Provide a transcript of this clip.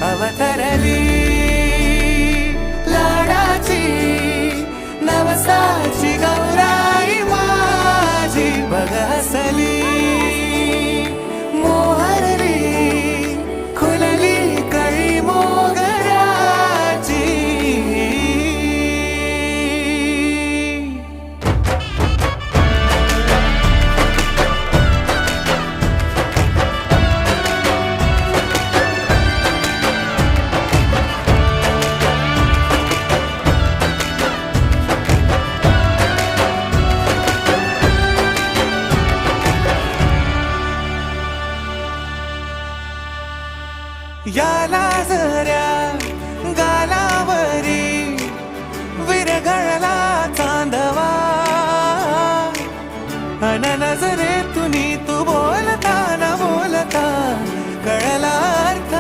अवतरली लाडाची नवसाची गौराई माझी बघ हसली मोहरली खुलली कळी मोगराची. याला जऱ्या गालावरी विरघळला चांदवा अन नजरेतून तू बोलता न बोलता कळला